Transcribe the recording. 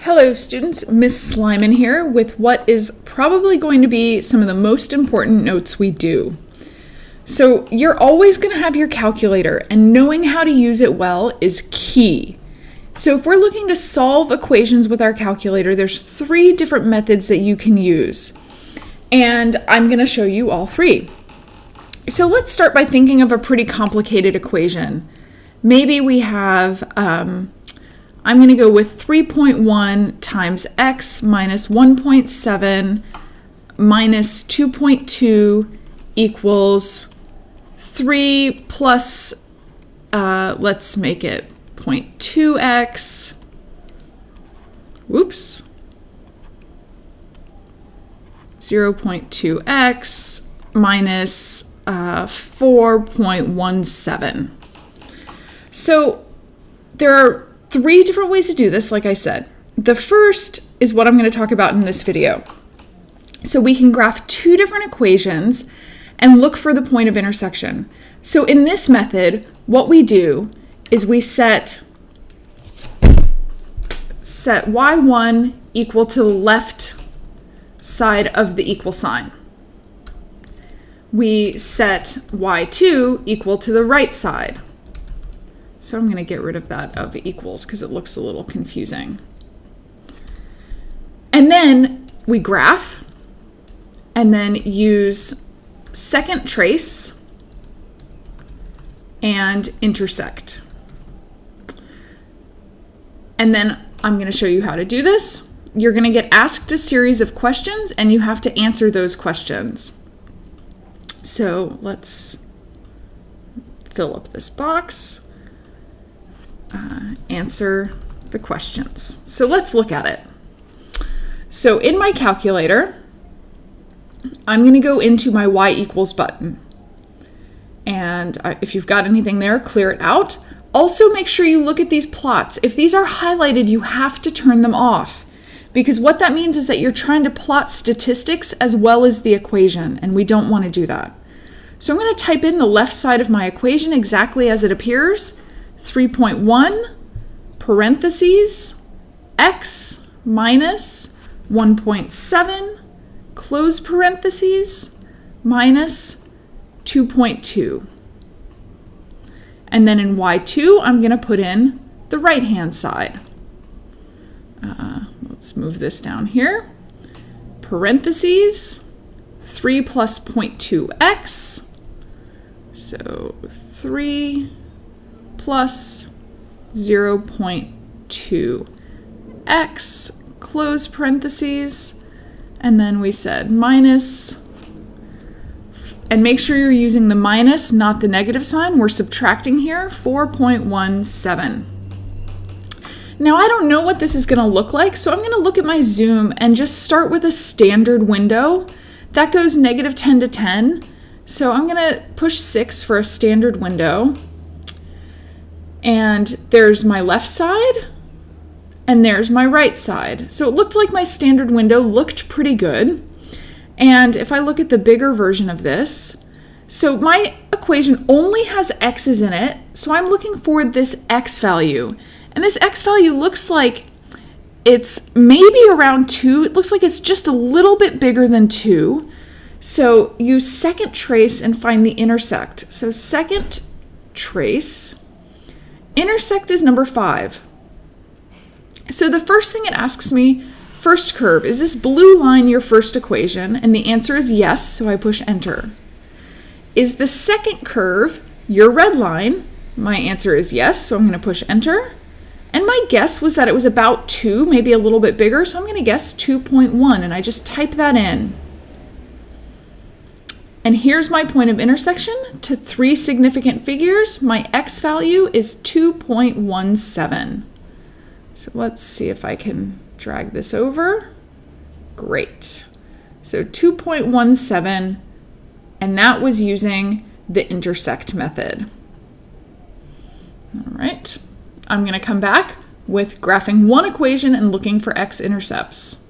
Hello students, Miss Slyman here with what is probably going to be some of the most important notes we do. So you're always going to have your calculator, and knowing how to use it well is key. So if we're looking to solve equations with our calculator, there's 3 different methods that you can use. And I'm going to show you all 3. So let's start by thinking of a pretty complicated equation. Maybe we have I'm going to go with 3.1 times x minus 1.7 minus 2.2 equals 3 plus, let's make it 0.2x, whoops, 0.2x minus 4.17. So there are 3 different ways to do this, like I said. The first is what I'm going to talk about in this video. So we can graph 2 different equations and look for the point of intersection. So in this method, what we do is we set y1 equal to the left side of the equal sign. We set y2 equal to the right side. So I'm going to get rid of that of equals because it looks a little confusing. And then we graph and then use second trace and intersect. And then I'm going to show you how to do this. You're going to get asked a series of questions and you have to answer those questions. So let's fill up this box. Answer the questions. So let's look at it. So in my calculator, I'm going to go into my y equals button. And if you've got anything there, clear it out. Also make sure you look at these plots. If these are highlighted, you have to turn them off, because what that means is that you're trying to plot statistics as well as the equation, and we don't want to do that. So I'm going to type in the left side of my equation exactly as it appears. 3.1 parentheses x minus 1.7 close parentheses minus 2.2. And then in y2, I'm going to put in the right-hand side. Let's move this down here. Parentheses 3 plus 0.2x. So 3 plus 0.2x, close parentheses, and then we said minus, and make sure you're using the minus, not the negative sign. We're subtracting here, 4.17. Now I don't know what this is going to look like, so I'm going to look at my zoom and just start with a standard window. That goes -10 to 10, so I'm going to push 6 for a standard window. And there's my left side, and there's my right side. So it looked like my standard window looked pretty good. And if I look at the bigger version of this, so my equation only has x's in it, so I'm looking for this x value. And this x value looks like it's maybe around 2. It looks like it's just a little bit bigger than 2. So use second trace and find the intersect. So second trace. Intersect is number 5. So the first thing it asks me, first curve, is this blue line your first equation? And the answer is yes, so I push enter. Is the second curve your red line? My answer is yes, so I'm going to push enter. And my guess was that it was about 2, maybe a little bit bigger, so I'm going to guess 2.1, and I just type that in. And here's my point of intersection to 3 significant figures. My x value is 2.17. So let's see if I can drag this over. Great. So 2.17, and that was using the intersect method. All right. I'm going to come back with graphing one equation and looking for x-intercepts.